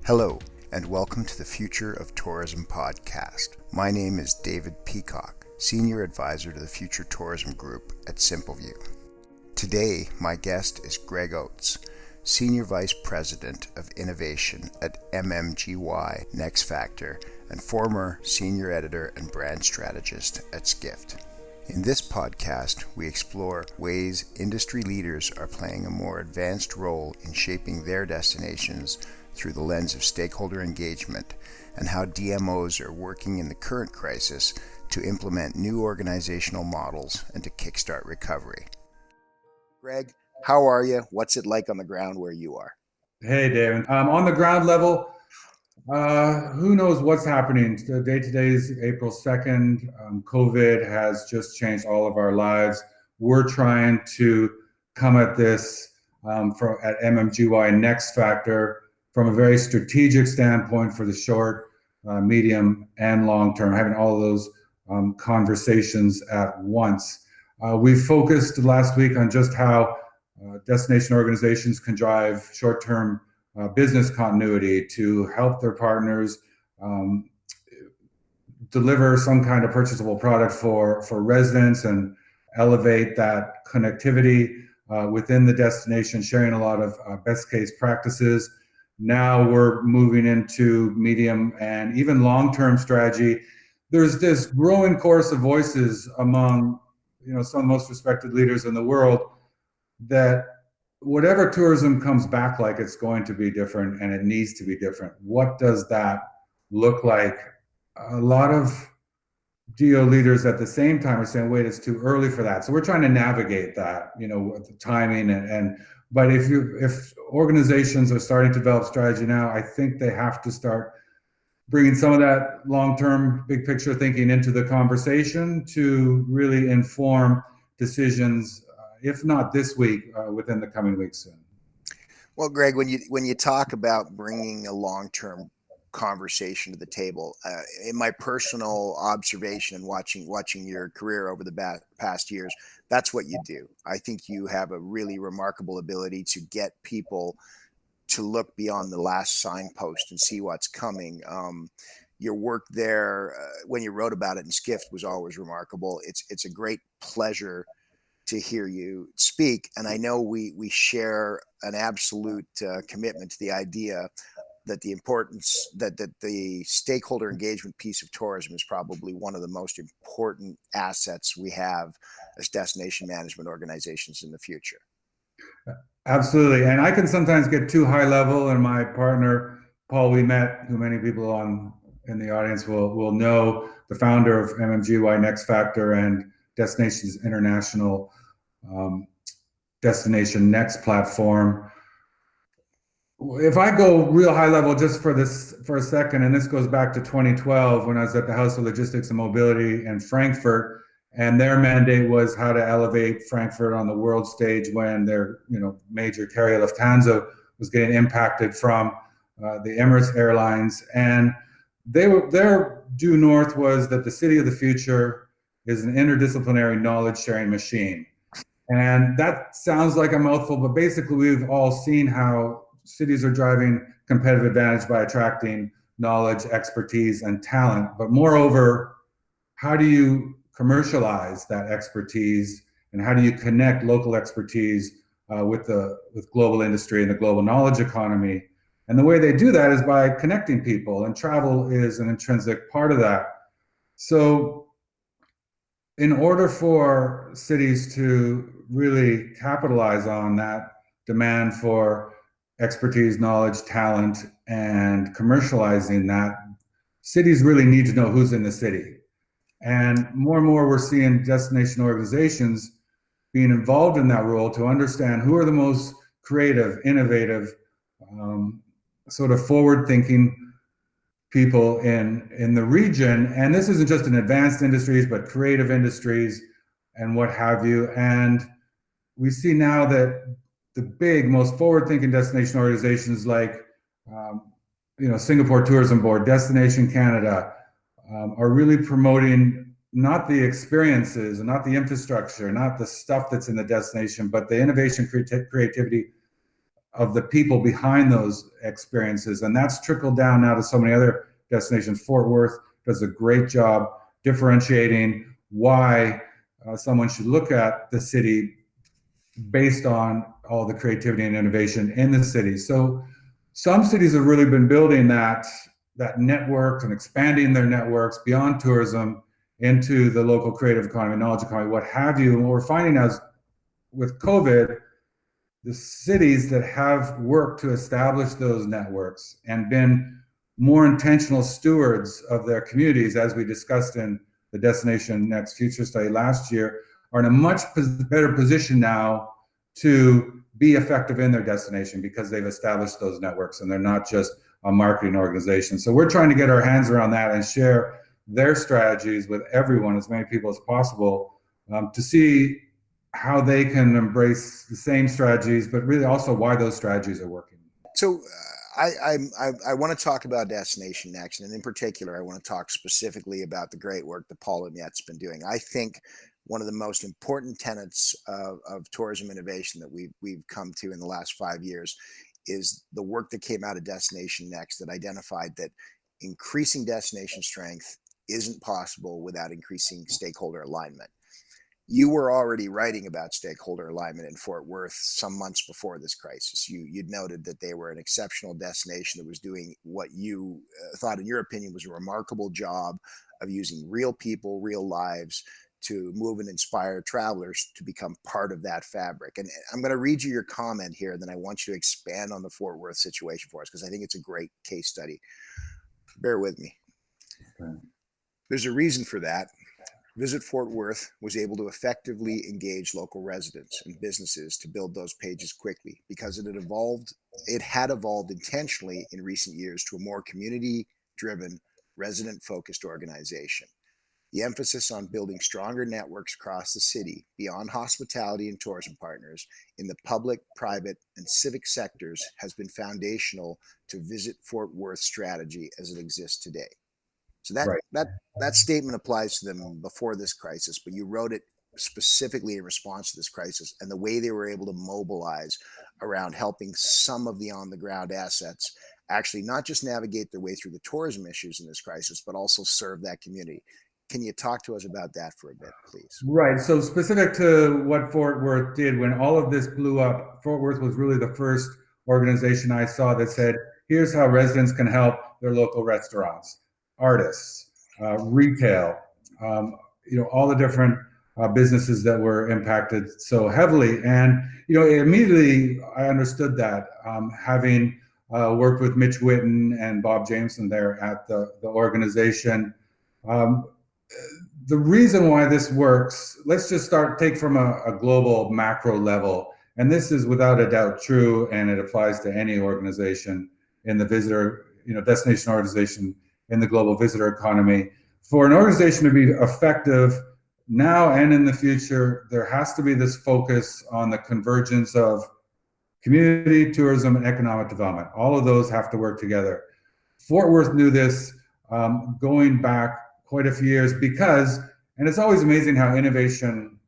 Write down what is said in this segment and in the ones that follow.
Hello, and welcome to the Future of Tourism podcast. My name is David Peacock, Senior Advisor to the Future Tourism Group at Simpleview. Today, my guest is Greg Oates, Senior Vice President of Innovation at MMGY NextFactor and former Senior Editor and Brand Strategist at Skift. In this podcast, we explore ways industry leaders are playing a more advanced role in shaping their destinations through the lens of stakeholder engagement, and how DMOs are working in the current crisis to implement new organizational models and to kickstart recovery. Greg, how are you? What's it like on the ground where you are? Hey, David. On the ground level, who knows what's happening? The day today is April 2nd. COVID has just changed all of our lives. We're trying to come at this at MMGY NextFactor from a very strategic standpoint for the short, medium, and long term, having all of those conversations at once. We focused last week on just how destination organizations can drive short-term business continuity to help their partners deliver some kind of purchasable product for residents and elevate that connectivity within the destination, sharing a lot of best case practices. Now we're moving into medium and even long-term strategy. There's this growing chorus of voices among some of the most respected leaders in the world that whatever tourism comes back like, it's going to be different and it needs to be different. What does that look like? A lot of DO leaders at the same time are saying, wait, it's too early for that. So we're trying to navigate that, with the timing but if organizations are starting to develop strategy now, I think they have to start bringing some of that long-term big picture thinking into the conversation to really inform decisions, if not this week, within the coming weeks soon. Well, Greg, when you talk about bringing a long-term conversation to the table, in my personal observation and watching your career over the past years, that's what you do. I think you have a really remarkable ability to get people to look beyond the last signpost and see what's coming. Your work there, when you wrote about it in Skift, was always remarkable. It's a great pleasure to hear you speak, and I know we share an absolute commitment to the idea that the stakeholder engagement piece of tourism is probably one of the most important assets we have as destination management organizations in the future. Absolutely. And I can sometimes get too high level, and my partner, Paul Ouimet, who many people in the audience will know, the founder of MMGY NextFactor and Destinations International Destination Next platform. If I go real high level just for a second, and this goes back to 2012 when I was at the House of Logistics and Mobility in Frankfurt, and their mandate was how to elevate Frankfurt on the world stage when their major carrier Lufthansa was getting impacted from the Emirates Airlines, and their due north was that the city of the future is an interdisciplinary knowledge sharing machine. And that sounds like a mouthful, but basically we've all seen how cities are driving competitive advantage by attracting knowledge, expertise, and talent. But moreover, how do you commercialize that expertise, and how do you connect local expertise with global industry and the global knowledge economy? And the way they do that is by connecting people, and travel is an intrinsic part of that. So in order for cities to really capitalize on that demand for expertise, knowledge, talent, and commercializing that, cities really need to know who's in the city. And more we're seeing destination organizations being involved in that role to understand who are the most creative, innovative, sort of forward-thinking people in the region. And this isn't just in advanced industries, but creative industries and what have you. And we see now that the big, most forward-thinking destination organizations like Singapore Tourism Board, Destination Canada, are really promoting not the experiences and not the infrastructure, not the stuff that's in the destination, but the innovation, creativity of the people behind those experiences. And that's trickled down now to so many other destinations. Fort Worth does a great job differentiating why someone should look at the city based on all the creativity and innovation in the city. So some cities have really been building that network and expanding their networks beyond tourism into the local creative economy, knowledge economy, what have you. And what we're finding as with COVID, the cities that have worked to establish those networks and been more intentional stewards of their communities, as we discussed in the Destination Next Future study last year, are in a much better position now to be effective in their destination because they've established those networks and they're not just a marketing organization. So we're trying to get our hands around that and share their strategies with everyone, as many people as possible, to see how they can embrace the same strategies, but really also why those strategies are working. So I want to talk about Destination Next, and in particular, I want to talk specifically about the great work that Paul Amiette's been doing. I think one of the most important tenets of tourism innovation that we've come to in the last 5 years is the work that came out of Destination Next that identified that increasing destination strength isn't possible without increasing stakeholder alignment. You were already writing about stakeholder alignment in Fort Worth some months before this crisis. You'd noted that they were an exceptional destination that was doing what you thought, in your opinion, was a remarkable job of using real people, real lives to move and inspire travelers to become part of that fabric. And I'm going to read you your comment here, and then I want you to expand on the Fort Worth situation for us, because I think it's a great case study. Bear with me. Okay. There's a reason for that. Visit Fort Worth was able to effectively engage local residents and businesses to build those pages quickly because it had evolved intentionally in recent years to a more community-driven, resident-focused organization. The emphasis on building stronger networks across the city, beyond hospitality and tourism partners, in the public, private, and civic sectors has been foundational to Visit Fort Worth strategy as it exists today. So that statement applies to them before this crisis, but you wrote it specifically in response to this crisis and the way they were able to mobilize around helping some of the on-the-ground assets actually not just navigate their way through the tourism issues in this crisis, but also serve that community. Can you talk to us about that for a bit, please? Right. So specific to what Fort Worth did, when all of this blew up, Fort Worth was really the first organization I saw that said, here's how residents can help their local restaurants, artists, retail, all the different businesses that were impacted so heavily. And, immediately I understood that, having worked with Mitch Whitten and Bob Jameson there at the organization. The reason why this works, let's just take from a global macro level. And this is without a doubt true, and it applies to any organization in the visitor, destination organization in the global visitor economy. For an organization to be effective now and in the future, there has to be this focus on the convergence of community, tourism, and economic development. All of those have to work together. Fort Worth knew this going back quite a few years and it's always amazing how innovation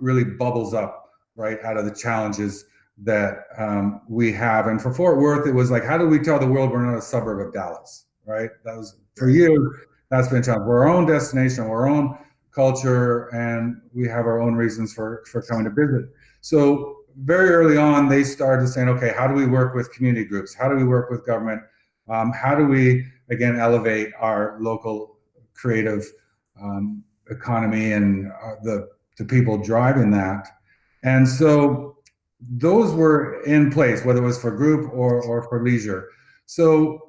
really bubbles up right out of the challenges that we have. And for Fort Worth, it was like, how do we tell the world we're not a suburb of Dallas? Right? That was, for years, that's been a challenge. We're our own destination, we're our own culture, and we have our own reasons for coming to visit. So very early on, they started saying, okay, how do we work with community groups? How do we work with government? How do we, again, elevate our local creative economy and the people driving that? And so those were in place, whether it was for group or for leisure. So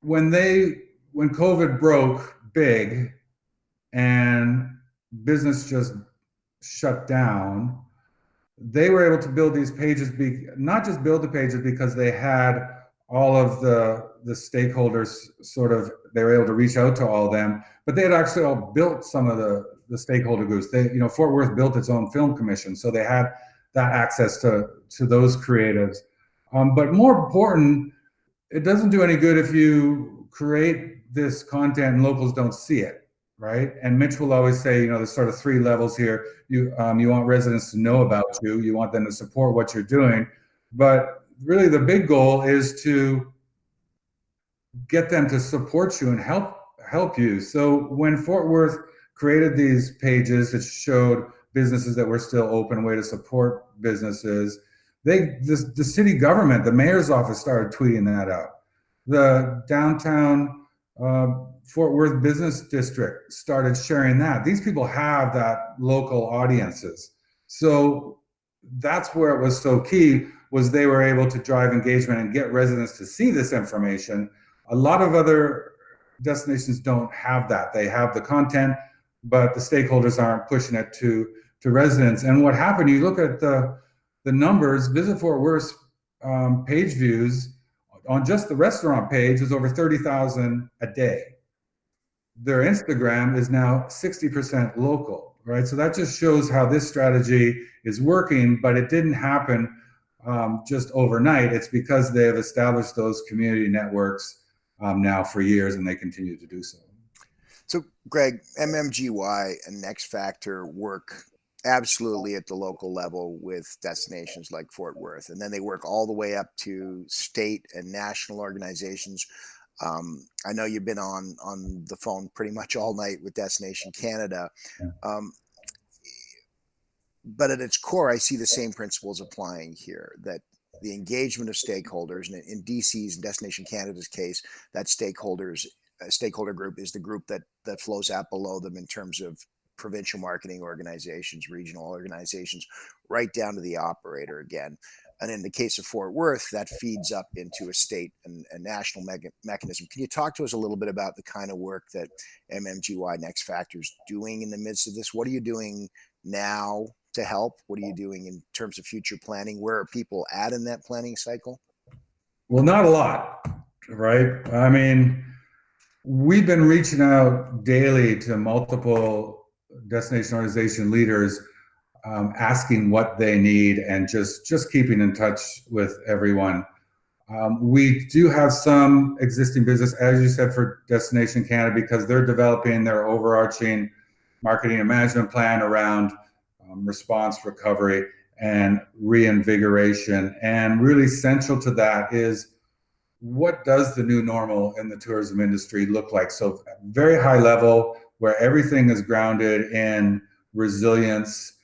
when COVID broke big and business just shut down, they were able to build these pages, not just build the pages because they had all of the stakeholders they were able to reach out to all of them, but they had actually all built some of the stakeholder groups. Fort Worth built its own film commission, so they had that access to those creatives. But more important, it doesn't do any good if you create this content and locals don't see it, right? And Mitch will always say, there's sort of three levels here. You want residents to know about you. You want them to support what you're doing. But really the big goal is to get them to support you and help you. So when Fort Worth created these pages that showed businesses that were still open, a way to support businesses, the city government, the mayor's office started tweeting that out. The downtown Fort Worth Business District started sharing that. These people have that local audiences. So that's where it was so key, was they were able to drive engagement and get residents to see this information. A lot of other destinations don't have that. They have the content, but the stakeholders aren't pushing it to residents. And what happened, you look at the numbers, Visit Fort Worth page views on just the restaurant page is over 30,000 a day. Their Instagram is now 60% local, right? So that just shows how this strategy is working, but it didn't happen just overnight. It's because they have established those community networks now for years, and they continue to do so. So, Greg, MMGY and NextFactor work absolutely at the local level with destinations like Fort Worth, and then they work all the way up to state and national organizations. I know you've been on the phone pretty much all night with Destination Canada. But at its core, I see the same principles applying here, that the engagement of stakeholders, and in DC's and Destination Canada's case, that stakeholder group is the group that flows out below them in terms of provincial marketing organizations, regional organizations, right down to the operator again. And in the case of Fort Worth, that feeds up into a state and a national mechanism. Can you talk to us a little bit about the kind of work that MMGY NextFactor is doing in the midst of this? What are you doing now to help? What are you doing in terms of future planning? Where are people at in that planning cycle? Well, not a lot, right? I mean, we've been reaching out daily to multiple destination organization leaders, asking what they need and just keeping in touch with everyone. We do have some existing business, as you said, for Destination Canada, because they're developing their overarching marketing and management plan around response, recovery, and reinvigoration. And really central to that is, what does the new normal in the tourism industry look like? So very high level, where everything is grounded in resilience,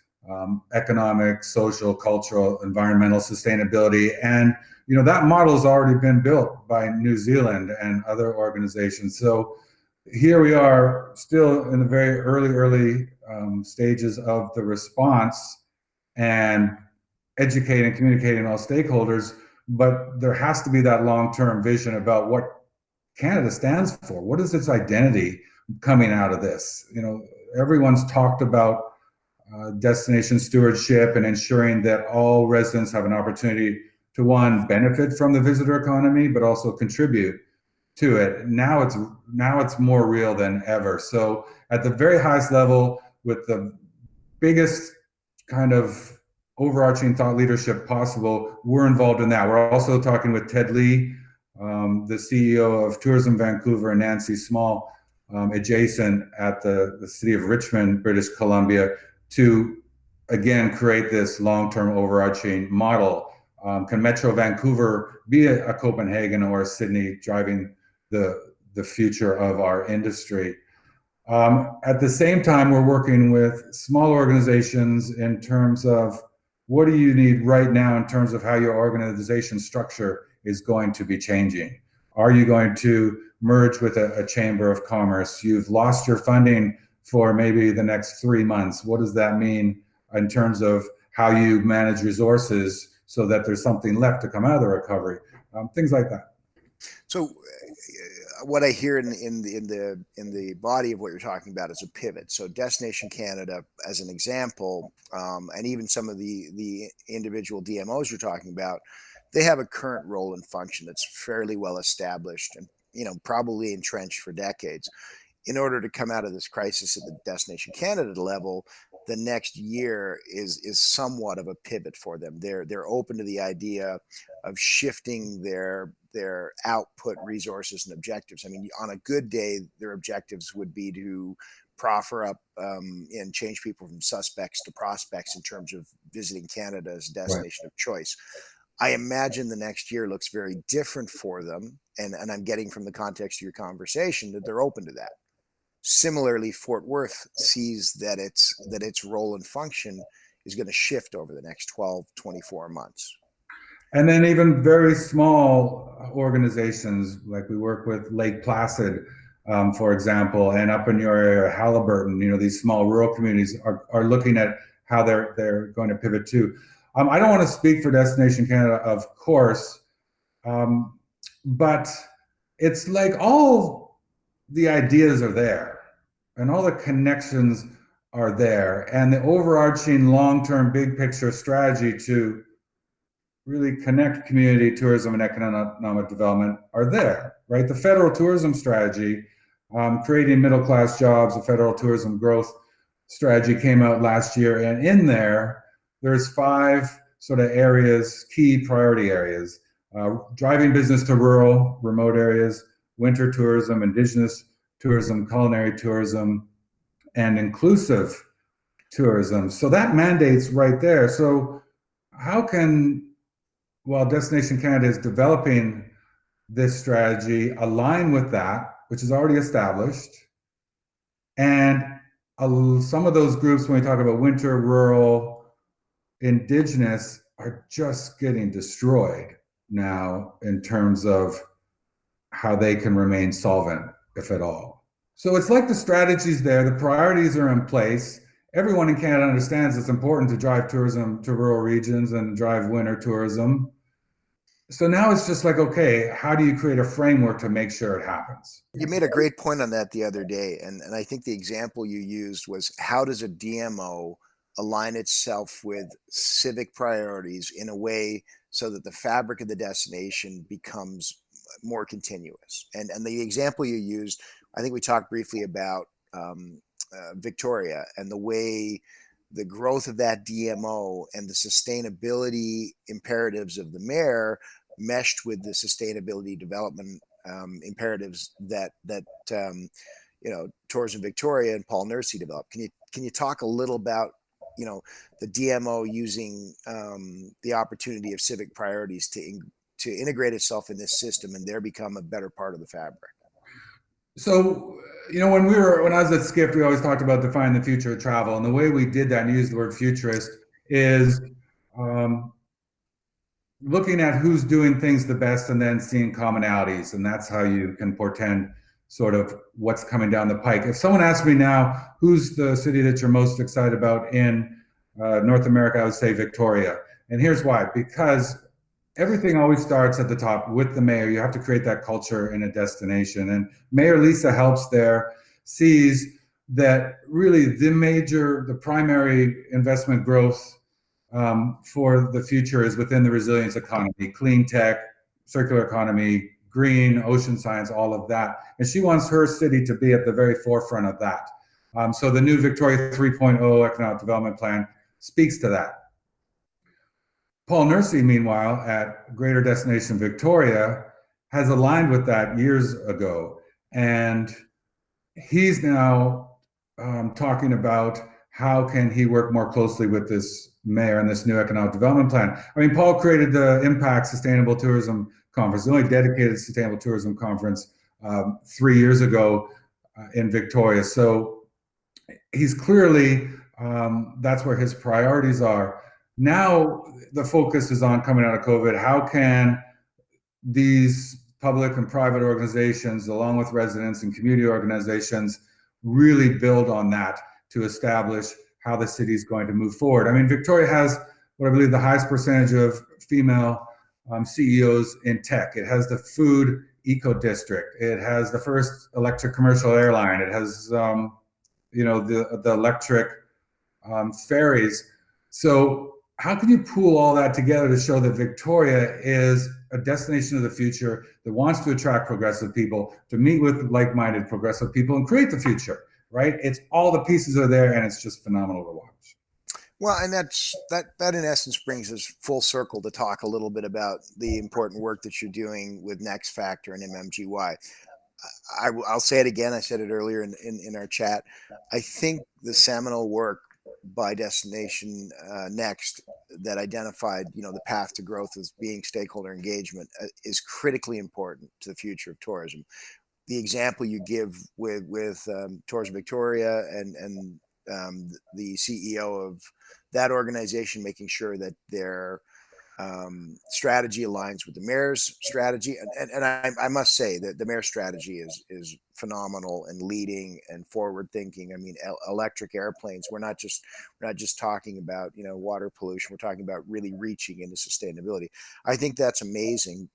economic, social, cultural, environmental sustainability. And that model has already been built by New Zealand and other organizations. So here we are, still in the very early stages of the response and educating and communicating all stakeholders. But there has to be that long-term vision about what Canada stands for. What is its identity coming out of this? Everyone's talked about destination stewardship and ensuring that all residents have an opportunity to, one, benefit from the visitor economy, but also contribute to it. Now it's more real than ever. So at the very highest level, with the biggest kind of overarching thought leadership possible, we're involved in that. We're also talking with Ted Lee, the CEO of Tourism Vancouver, and Nancy Small, adjacent at the city of Richmond, British Columbia, to again create this long-term overarching model. Can Metro Vancouver be a Copenhagen or a Sydney, driving the future of our industry? At the same time, we're working with small organizations in terms of, what do you need right now in terms of how your organization structure is going to be changing? Are you going to merge with a chamber of commerce? You've lost your funding for maybe the next 3 months. What does that mean in terms of how you manage resources so that there's something left to come out of the recovery? Things like that. So what I hear in the body of what you're talking about is a pivot. So Destination Canada, as an example, and even some of the individual DMOs you're talking about, they have a current role and function that's fairly well established and probably entrenched for decades. In order to come out of this crisis at the Destination Canada level, the next year is somewhat of a pivot for them. They're open to the idea of shifting their output, resources, and objectives. I mean, on a good day, their objectives would be to proffer up and change people from suspects to prospects in terms of visiting Canada as a destination of choice. I imagine the next year looks very different for them. And I'm getting from the context of your conversation that they're open to that. Similarly, Fort Worth sees that its role and function is going to shift over the next 12, 24 months. And then even very small organizations, like we work with Lake Placid, for example, and up in your area, Halliburton, these small rural communities are looking at how they're going to pivot too. I don't want to speak for Destination Canada, of course, but it's like all the ideas are there and all the connections are there, and the overarching long-term big picture strategy to really connect community, tourism, and economic development are there, right? The federal tourism strategy, creating middle-class jobs, the federal tourism growth strategy came out last year, and in there's 5 sort of areas, key priority areas: driving business to rural, remote areas, winter tourism, indigenous tourism, culinary tourism, and inclusive tourism. So that mandate's right there. So how can, while Destination Canada is developing this strategy, align with that, which is already established? And some of those groups, when we talk about winter, rural, indigenous, are just getting destroyed now in terms of how they can remain solvent, if at all. So it's like the strategy's there, the priorities are in place. Everyone in Canada understands it's important to drive tourism to rural regions and drive winter tourism. So now it's just like, okay, how do you create a framework to make sure it happens? You made a great point on that the other day. And I think the example you used was, how does a DMO align itself with civic priorities in a way so that the fabric of the destination becomes more continuous? And the example you used, I think we talked briefly about Victoria, and the way the growth of that DMO and the sustainability imperatives of the mayor meshed with the sustainability development imperatives that Tourism Victoria and Paul Nursey developed. Can you talk a little about the DMO using the opportunity of civic priorities to integrate itself in this system and there become a better part of the fabric? So, when I was at Skift, we always talked about defining the future of travel. And the way we did that and used the word futurist is looking at who's doing things the best and then seeing commonalities. And that's how you can portend sort of what's coming down the pike. If someone asked me now, who's the city that you're most excited about in North America, I would say Victoria. And here's why: because everything always starts at the top with the mayor. You have to create that culture in a destination. And Mayor Lisa Helps there sees that really the primary investment growth for the future is within the resilience economy, clean tech, circular economy, green, ocean science, all of that. And she wants her city to be at the very forefront of that. So the new Victoria 3.0 economic development plan speaks to that. Paul Nursey, meanwhile, at Greater Destination Victoria, has aligned with that years ago. And he's now talking about how can he work more closely with this mayor and this new economic development plan. I mean, Paul created the Impact Sustainable Tourism Conference, the only dedicated sustainable tourism conference 3 years ago in Victoria. So he's clearly, that's where his priorities are. Now the focus is on, coming out of COVID, how can these public and private organizations, along with residents and community organizations, really build on that to establish how the city is going to move forward. I mean, Victoria has what I believe the highest percentage of female CEOs in tech. It has the food eco district. It has the first electric commercial airline. It has, the electric ferries. So how can you pool all that together to show that Victoria is a destination of the future that wants to attract progressive people, to meet with like-minded progressive people and create the future, right? It's all the pieces are there, and it's just phenomenal to watch. Well, and that in essence brings us full circle to talk a little bit about the important work that you're doing with NextFactor and MMGY. I'll say it again. I said it earlier in our chat. I think the seminal work by Destination Next that identified, the path to growth as being stakeholder engagement is critically important to the future of tourism. The example you give with Tourism Victoria and the CEO of that organization making sure that their strategy aligns with the mayor's strategy, and I must say that the mayor's strategy is phenomenal and leading and forward thinking. I mean, electric airplanes. We're not just talking about water pollution. We're talking about really reaching into sustainability. I think that's amazing.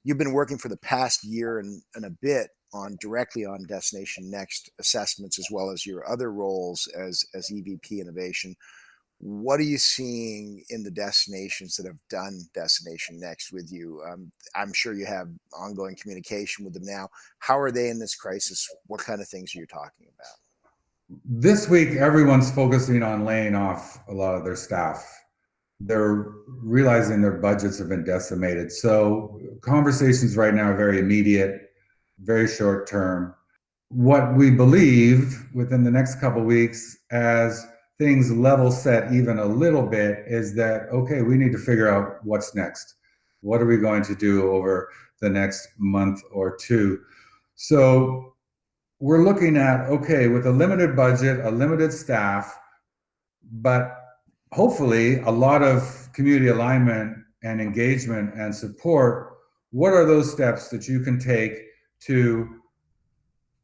You've been working for the past year and a bit directly on Destination Next assessments, as well as your other roles as EVP Innovation. What are you seeing in the destinations that have done Destination Next with you? I'm sure you have ongoing communication with them now. How are they in this crisis? What kind of things are you talking about? This week, everyone's focusing on laying off a lot of their staff. They're realizing their budgets have been decimated. So conversations right now are very immediate, very short term. What we believe within the next couple of weeks, as things level set even a little bit, is that, okay, we need to figure out what's next. What are we going to do over the next month or two? So we're looking at, okay, with a limited budget, a limited staff, but hopefully a lot of community alignment and engagement and support, what are those steps that you can take to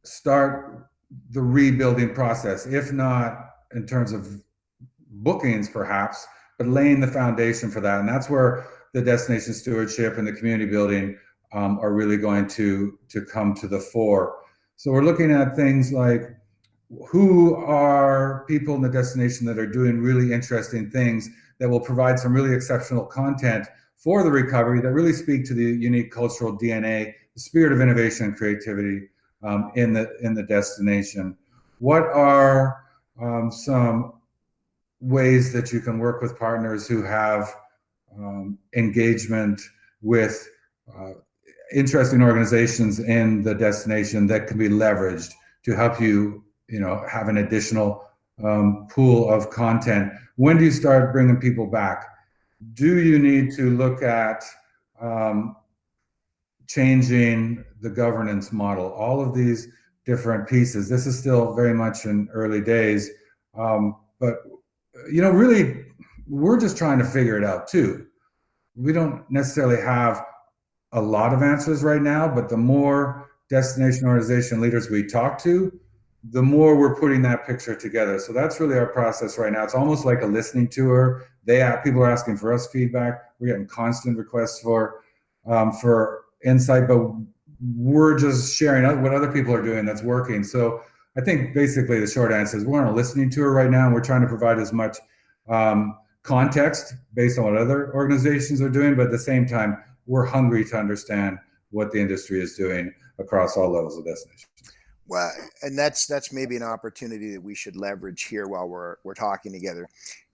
start the rebuilding process, if not in terms of bookings perhaps, but laying the foundation for that? And that's where the destination stewardship and the community building are really going to come to the fore. So we're looking at things like, who are people in the destination that are doing really interesting things that will provide some really exceptional content for the recovery that really speak to the unique cultural DNA, the spirit of innovation and creativity in the destination. What are some ways that you can work with partners who have engagement with interesting organizations in the destination that can be leveraged to help you, have an additional pool of content? When do you start bringing people back? Do you need to look at changing the governance model? All of these different pieces. This is still very much in early days, but really, we're just trying to figure it out too. We don't necessarily have a lot of answers right now, but the more destination organization leaders we talk to, the more we're putting that picture together. So that's really our process right now. It's almost like a listening tour. People are asking for us feedback. We're getting constant requests for insight, but we're just sharing what other people are doing that's working. So I think basically the short answer is we're on a listening tour right now, and we're trying to provide as much context based on what other organizations are doing, but at the same time, we're hungry to understand what the industry is doing across all levels of destination. Well, and that's maybe an opportunity that we should leverage here while we're talking together.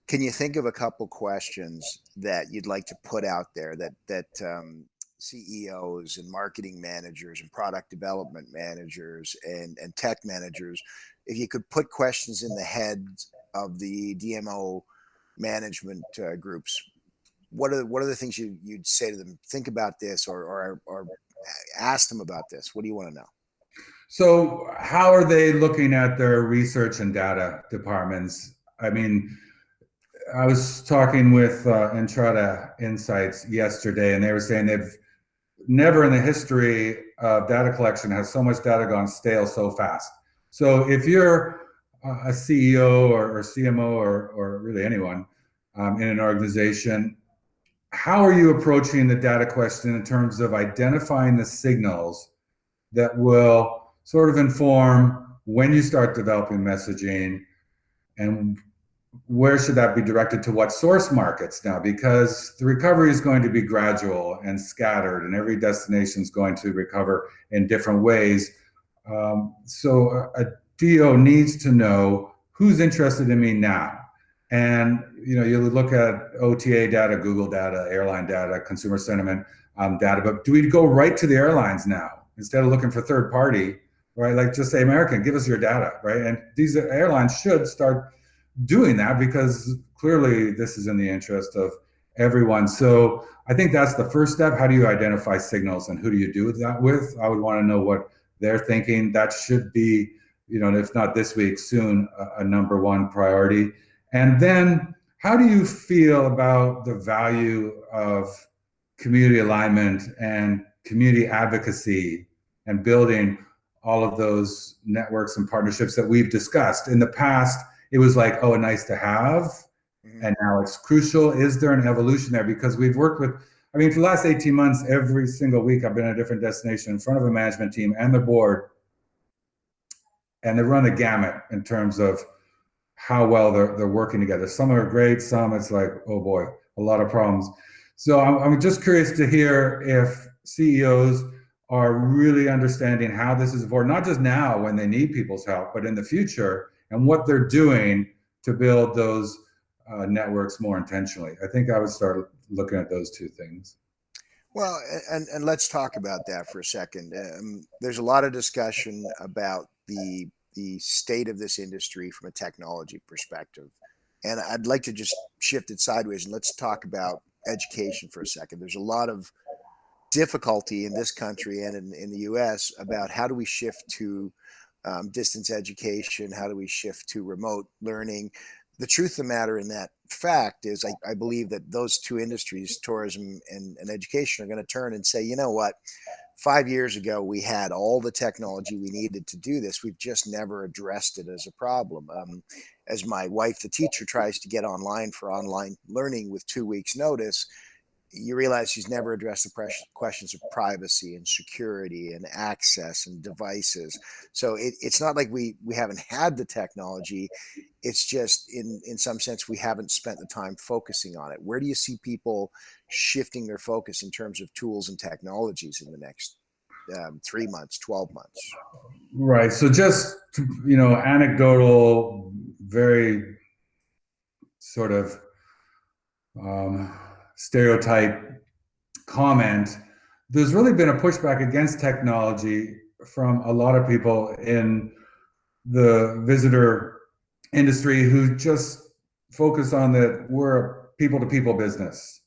Can you think of a couple questions that you'd like to put out there that CEOs and marketing managers and product development managers and tech managers, if you could put questions in the heads of the DMO management groups, what are the things you'd say to them? Think about this, or ask them about this. What do you want to know? So how are they looking at their research and data departments? I mean, I was talking with Entrada Insights yesterday, and they were saying they've never in the history of data collection has so much data gone stale so fast. So if you're a CEO or CMO or really anyone in an organization, how are you approaching the data question in terms of identifying the signals that will sort of inform when you start developing messaging, and where should that be directed to what source markets now? Because the recovery is going to be gradual and scattered, and every destination is going to recover in different ways. So a DO needs to know who's interested in me now. And you look at OTA data, Google data, airline data, consumer sentiment data, but do we go right to the airlines now instead of looking for third party, right? Like just say, American, give us your data, right? And these airlines should start doing that because clearly this is in the interest of everyone. So I think that's the first step. How do you identify signals and who do you do that with? I would want to know what they're thinking. That should be, if not this week, soon, a number one priority. And then how do you feel about the value of community alignment and community advocacy and building all of those networks and partnerships that we've discussed? In the past, it was like, oh, nice to have. And now it's crucial. Is there an evolution there? Because we've worked with, for the last 18 months, every single week, I've been at a different destination in front of a management team and the board. And they run the gamut in terms of how well they're working together. Some are great, some it's like, oh boy, a lot of problems. So I'm just curious to hear if CEOs are really understanding how this is important, not just now when they need people's help, but in the future, and what they're doing to build those networks more intentionally. I think I would start looking at those two things. Well, and let's talk about that for a second. There's a lot of discussion about the state of this industry from a technology perspective. And I'd like to just shift it sideways and let's talk about education for a second. There's a lot of difficulty in this country and in the US about how do we shift to distance education? How do we shift to remote learning? The truth of the matter in that fact is I believe that those two industries, tourism and education, are going to turn and say, you know what, 5 years ago, we had all the technology we needed to do this. We've just never addressed it as a problem. As my wife, the teacher, tries to get online for online learning with 2 weeks notice, you realize she's never addressed the questions of privacy and security and access and devices. So it's not like we haven't had the technology. It's just in some sense, we haven't spent the time focusing on it. Where do you see people shifting their focus in terms of tools and technologies in the next 3 months, 12 months? Right. So just, anecdotal, very sort of stereotype comment, there's really been a pushback against technology from a lot of people in the visitor industry who just focus on that we're a people-to-people business.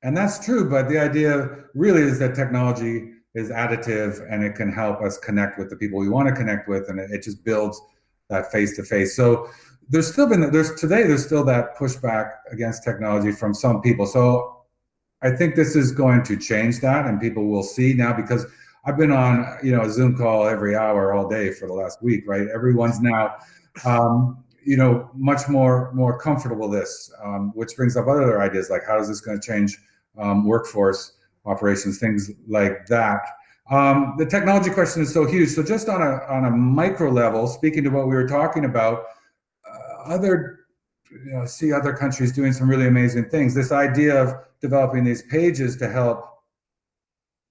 And that's true, but the idea really is that technology is additive and it can help us connect with the people we want to connect with, and it just builds that face-to-face. So there's still that pushback against technology from some people. So I think this is going to change that, and people will see now, because I've been on, a Zoom call every hour all day for the last week, right? Everyone's now, much more comfortable with this, which brings up other ideas like how is this going to change workforce operations, things like that. The technology question is so huge. So just on a micro level, speaking to what we were talking about, see other countries doing some really amazing things. This idea of developing these pages to help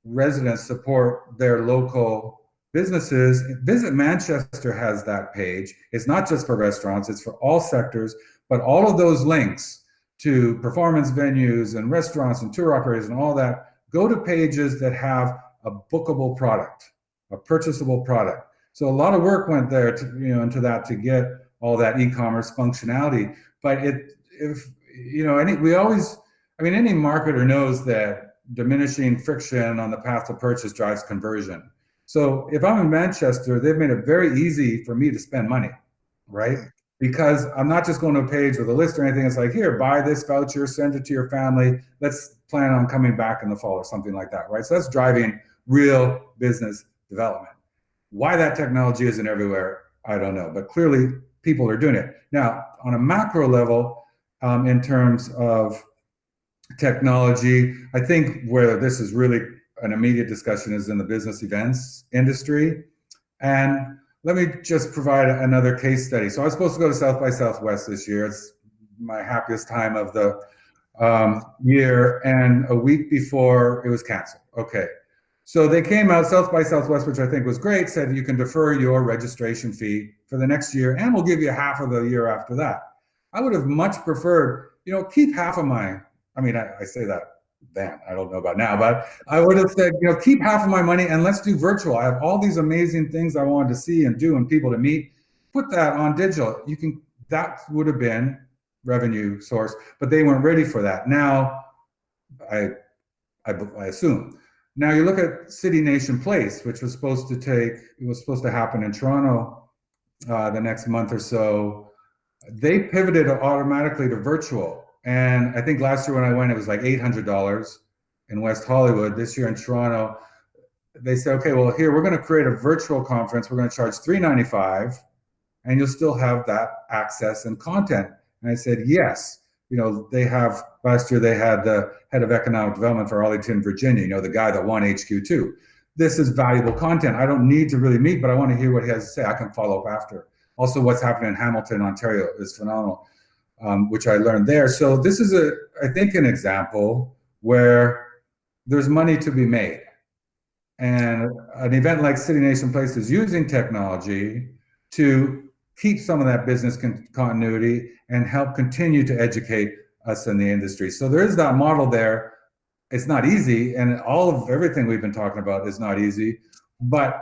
residents support their local businesses. Visit Manchester has that page. It's not just for restaurants, it's for all sectors, but all of those links to performance venues and restaurants and tour operators and all that go to pages that have a bookable product, a purchasable product. So a lot of work went there into that to get all that e-commerce functionality. But any marketer knows that diminishing friction on the path to purchase drives conversion. So if I'm in Manchester, they've made it very easy for me to spend money, right? Because I'm not just going to a page with a list or anything. It's like, here, buy this voucher, send it to your family. Let's plan on coming back in the fall or something like that, right? So that's driving real business development. Why that technology isn't everywhere, I don't know. But clearly, people are doing it. Now, on a macro level, in terms of technology, I think where this is really an immediate discussion is in the business events industry. And let me just provide another case study. So I was supposed to go to South by Southwest this year. It's my happiest time of the year. And a week before, it was canceled. Okay. So they came out, South by Southwest, which I think was great, said you can defer your registration fee for the next year, and we'll give you half of the year after that. I would have much preferred, keep half of my, I say that then, I don't know about now, but I would have said, keep half of my money and let's do virtual. I have all these amazing things I wanted to see and do and people to meet. Put that on digital. You can that would have been revenue source, but they weren't ready for that. Now, I assume. Now you look at City Nation Place, which was supposed to happen in Toronto the next month or so. They pivoted automatically to virtual. And I think last year when I went, it was like $800 in West Hollywood. This year in Toronto, they said, okay, well, here, we're going to create a virtual conference. We're going to charge $395, and you'll still have that access and content. And I said, yes. Last year they had the head of economic development for Arlington, Virginia, the guy that won HQ2. This is valuable content. I don't need to really meet, but I want to hear what he has to say. I can follow up after. Also, what's happening in Hamilton, Ontario is phenomenal, which I learned there. So this is, I think, an example where there's money to be made. And an event like City Nation Place is using technology to keep some of that business continuity and help continue to educate us in the industry. So there is that model there. It's not easy, and all of everything we've been talking about is not easy, but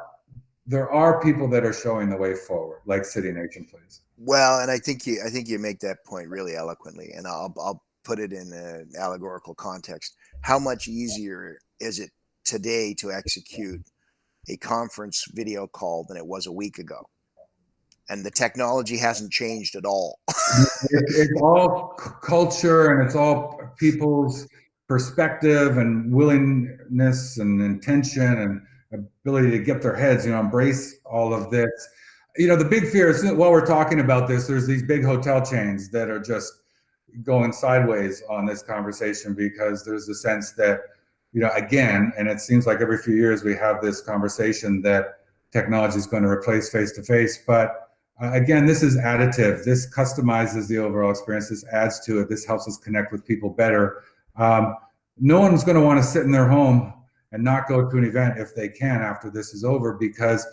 there are people that are showing the way forward, like City Nation Place. Well, and I think you make that point really eloquently, and I'll put it in an allegorical context. How much easier is it today to execute a conference video call than it was a week ago? And the technology hasn't changed at all. It's all culture, and it's all people's perspective and willingness and intention and ability to get their heads, embrace all of this. The big fear is, while we're talking about this, there's these big hotel chains that are just going sideways on this conversation, because there's a sense that, again, and it seems like every few years we have this conversation that technology is going to replace face-to-face, but again, this is additive. This customizes the overall experience. This adds to it. This helps us connect with people better. No one's going to want to sit in their home and not go to an event if they can after this is over, because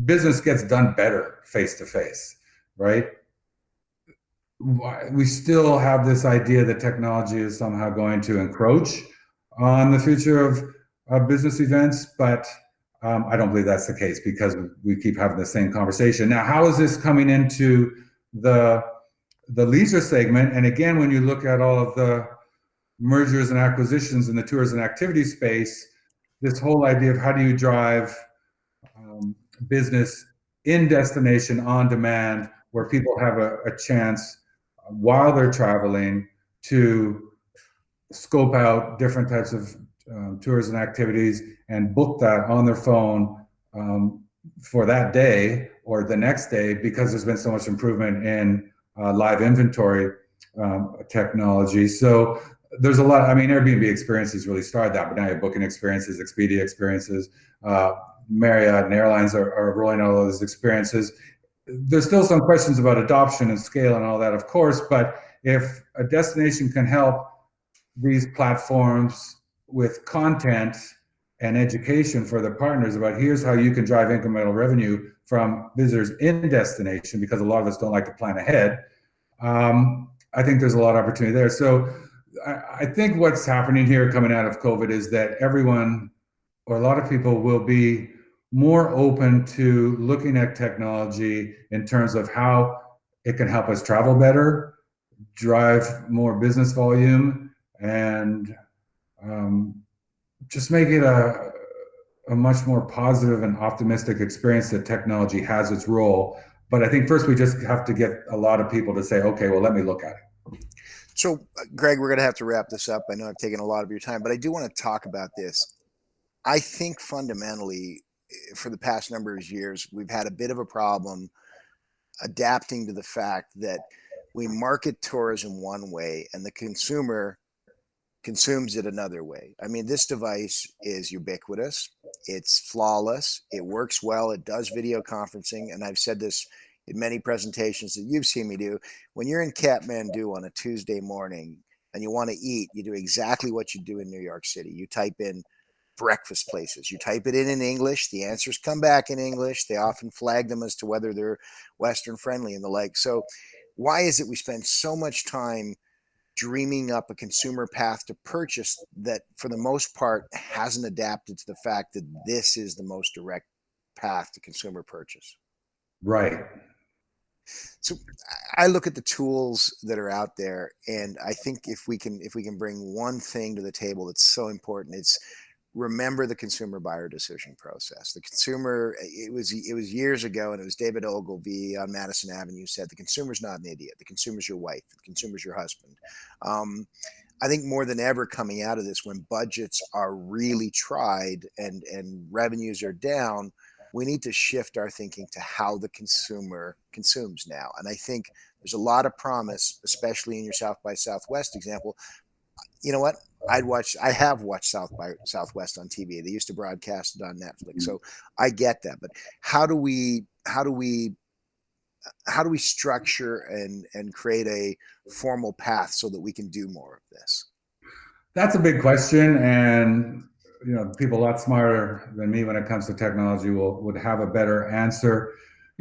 business gets done better face-to-face, right? We still have this idea that technology is somehow going to encroach on the future of business events, but I don't believe that's the case, because we keep having the same conversation. Now, how is this coming into the leisure segment? And again, when you look at all of the mergers and acquisitions in the tours and activity space, this whole idea of how do you drive business in destination on demand, where people have a chance while they're traveling to scope out different types of tours and activities and book that on their phone for that day or the next day, because there's been so much improvement in live inventory technology. So there's a lot. Airbnb experiences really started that, but now you're booking experiences, Expedia experiences, Marriott and airlines are rolling out all those experiences. There's still some questions about adoption and scale and all that, of course, but if a destination can help these platforms with content and education for the partners about here's how you can drive incremental revenue from visitors in destination, because a lot of us don't like to plan ahead, I think there's a lot of opportunity there. So I think what's happening here coming out of COVID is that everyone, or a lot of people, will be more open to looking at technology in terms of how it can help us travel better, drive more business volume, and just make it a much more positive and optimistic experience that technology has its role. But I think first we just have to get a lot of people to say, okay, well, let me look at it. So, Greg, we're going to have to wrap this up. I know I've taken a lot of your time, but I do want to talk about this. I think fundamentally, for the past number of years, we've had a bit of a problem adapting to the fact that we market tourism one way and the consumer consumes it another way. This device is ubiquitous. It's flawless. It works well. It does video conferencing. And I've said this in many presentations that you've seen me do. When you're in Kathmandu on a Tuesday morning and you want to eat, you do exactly what you do in New York City. You type in breakfast places. You type it in English. The answers come back in English. They often flag them as to whether they're Western friendly and the like. So why is it we spend so much time dreaming up a consumer path to purchase that, for the most part, hasn't adapted to the fact that this is the most direct path to consumer purchase? Right. So I look at the tools that are out there, and I think if we can bring one thing to the table that's so important, it's remember the consumer buyer decision process. The consumer, it was years ago, and it was David Ogilvy on Madison Avenue said the consumer's not an idiot. The consumer's your wife. The consumer's your husband. I think more than ever coming out of this, when budgets are really tried and revenues are down, we need to shift our thinking to how the consumer consumes now. And I think there's a lot of promise, especially in your South by Southwest example. You know what? I have watched South by Southwest on TV. They used to broadcast it on Netflix. So I get that. But how do we structure and create a formal path so that we can do more of this? That's a big question, and people a lot smarter than me when it comes to technology would have a better answer.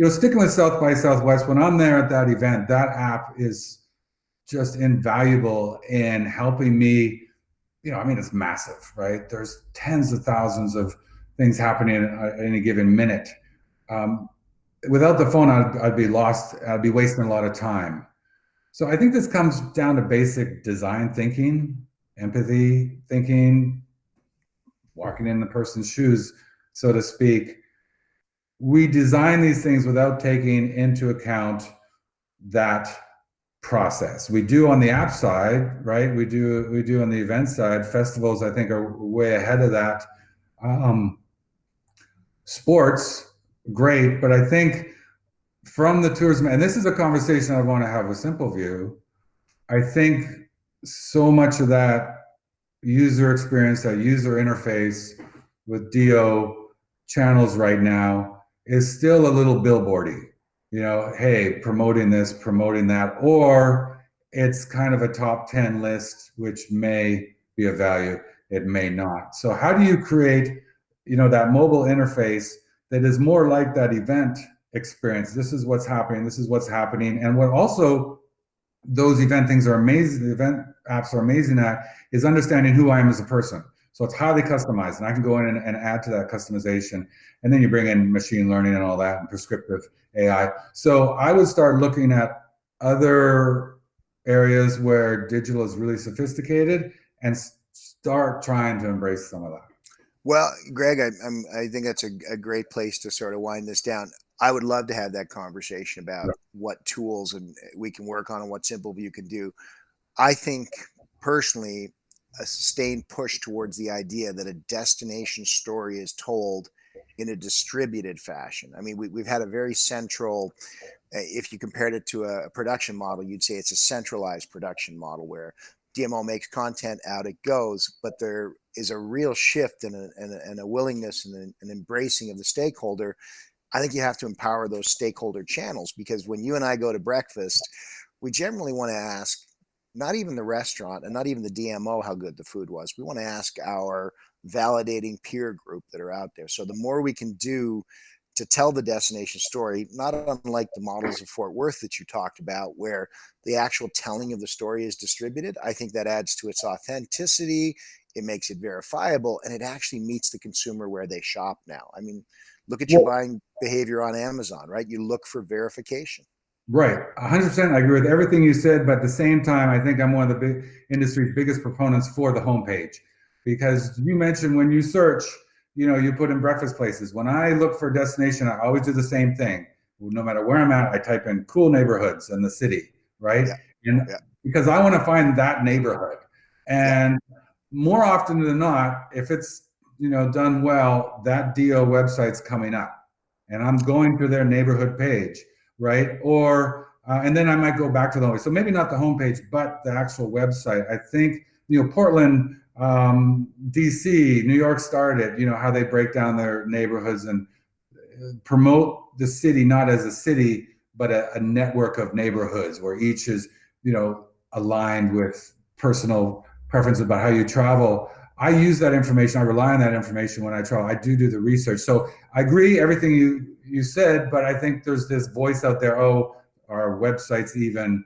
Sticking with South by Southwest, when I'm there at that event, that app is just invaluable in helping me. It's massive, right? There's tens of thousands of things happening at any given minute. Without the phone, I'd be lost. I'd be wasting a lot of time. So I think this comes down to basic design thinking, empathy thinking, walking in the person's shoes, so to speak. We design these things without taking into account that process. We do on the app side, right? We do on the event side. Festivals, I think, are way ahead of that. Sports, great, but I think from the tourism, and this is a conversation I want to have with Simple View, I think so much of that user experience, that user interface with DO channels right now is still a little billboardy. Hey, promoting this, promoting that, or it's kind of a top 10 list, which may be of value, it may not. So how do you create, that mobile interface that is more like that event experience? This is what's happening, this is what's happening. And what also those event things are amazing, the event apps are amazing at, is understanding who I am as a person. So it's highly customized, and I can go in and add to that customization. And then you bring in machine learning and all that, and prescriptive AI. So I would start looking at other areas where digital is really sophisticated and start trying to embrace some of that. Well, Greg, I think that's a great place to sort of wind this down. I would love to have that conversation about what tools and we can work on and what Simple View can do. I think personally, a sustained push towards the idea that a destination story is told in a distributed fashion. I mean, we've had a very central, if you compared it to a production model, you'd say it's a centralized production model where DMO makes content, out it goes, but there is a real shift and a willingness and an embracing of the stakeholder. I think you have to empower those stakeholder channels, because when you and I go to breakfast, we generally want to ask not even the restaurant and not even the DMO how good the food was. We want to ask our validating peer group that are out there. So the more we can do to tell the destination story, not unlike the models of Fort Worth that you talked about, where the actual telling of the story is distributed, I think that adds to its authenticity. It makes it verifiable, and it actually meets the consumer where they shop now. I mean, look at your buying behavior on Amazon, right? You look for verification. Right. 100%. I agree with everything you said, but at the same time, I think I'm one of the big industry's biggest proponents for the homepage, because you mentioned when you search, you put in breakfast places. When I look for a destination, I always do the same thing. No matter where I'm at, I type in cool neighborhoods in the city, right? Because I want to find that neighborhood. And more often than not, if it's done well, that DO website's coming up, and I'm going to their neighborhood page, right? Or and then I might go back to the homepage. So maybe not the homepage, but the actual website. I think Portland, DC, New York started, how they break down their neighborhoods and promote the city not as a city, but a network of neighborhoods where each is aligned with personal preference about how you travel. I use that information. I rely on that information when I travel. I do the research. So I agree everything you said, but I think there's this voice out there, our website's even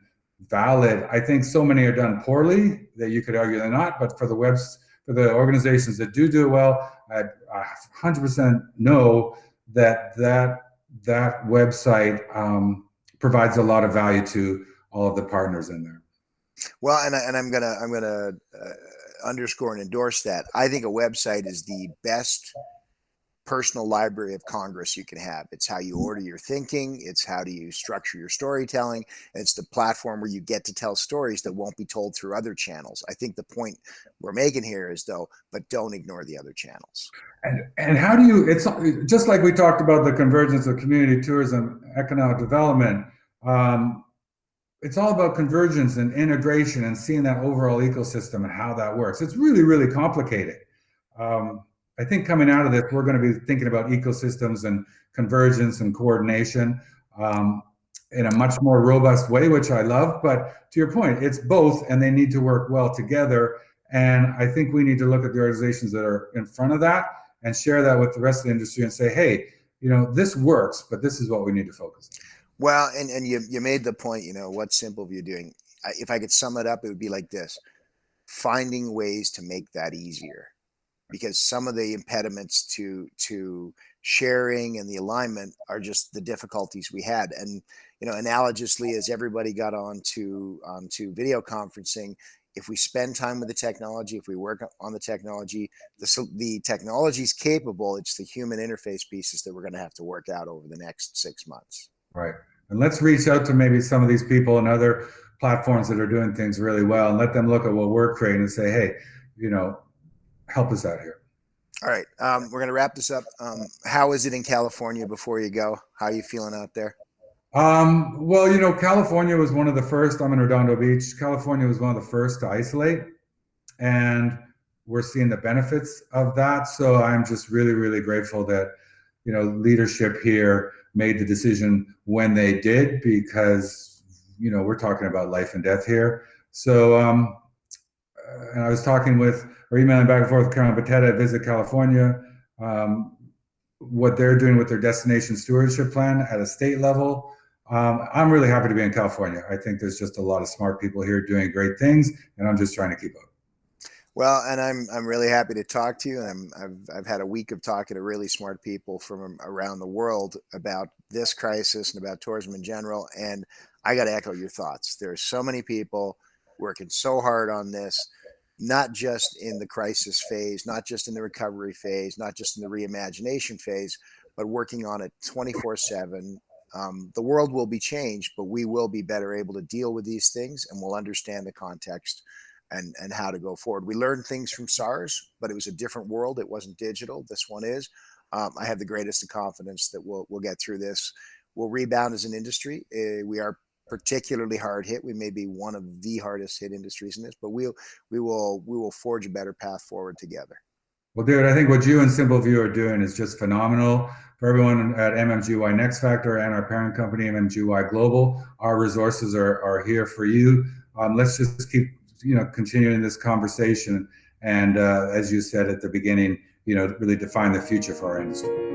valid. I think so many are done poorly that you could argue they're not, but for the organizations that do it well, I 100% know that website provides a lot of value to all of the partners in there. Well, and I'm gonna underscore and endorse that. I think a website is the best personal library of Congress you can have. It's how you order your thinking. It's how do you structure your storytelling. And it's the platform where you get to tell stories that won't be told through other channels. I think the point we're making here is though, but don't ignore the other channels. And how do you, it's just like we talked about the convergence of community, tourism, economic development. It's all about convergence and integration and seeing that overall ecosystem and how that works. It's really, really complicated. I think coming out of this, we're going to be thinking about ecosystems and convergence and coordination in a much more robust way, which I love. But to your point, it's both, and they need to work well together. And I think we need to look at the organizations that are in front of that and share that with the rest of the industry and say, hey, you know, this works, but this is what we need to focus on. Well, and you made the point, you know, what simple view doing. If I could sum it up, it would be like this: finding ways to make that easier. Because some of the impediments to sharing and the alignment are just the difficulties we had. And, you know, analogously, as everybody got onto video conferencing, if we spend time with the technology, if we work on the technology, the technology is capable. It's the human interface pieces that we're going to have to work out over the next 6 months. Right. And let's reach out to maybe some of these people and other platforms that are doing things really well and let them look at what we're creating and say, hey, you know, help us out here. All right. We're going to wrap this up. How is it in California before you go? How are you feeling out there? Well, you know, California was one of the first. I'm in Redondo Beach. California was one of the first to isolate, and we're seeing the benefits of that. So I'm just really, really grateful that, you know, leadership here made the decision when they did, because, you know, we're talking about life and death here. So, and I was talking with, or emailing back and forth with Karen Pateta at Visit California, what they're doing with their destination stewardship plan at a state level. I'm really happy to be in California. I think there's just a lot of smart people here doing great things, and I'm just trying to keep up. Well, and I'm really happy to talk to you. And I've had a week of talking to really smart people from around the world about this crisis and about tourism in general. And I got to echo your thoughts. There are so many people working so hard on this, not just in the crisis phase, not just in the recovery phase, not just in the reimagination phase, but working on it 24/7. The world will be changed, but we will be better able to deal with these things, and we'll understand the context and how to go forward. We learned things from SARS, but it was a different world. It wasn't digital. This one is. I have the greatest of confidence that we'll get through this. We'll rebound as an industry. We are particularly hard hit. We may be one of the hardest hit industries in this, but we will forge a better path forward together. Well, dude, I think what you and Simple View are doing is just phenomenal. For everyone at MMGY NextFactor and our parent company, MMGY Global, our resources are here for you. Let's just keep, you know, continuing this conversation. And as you said at the beginning, you know, really define the future for our industry.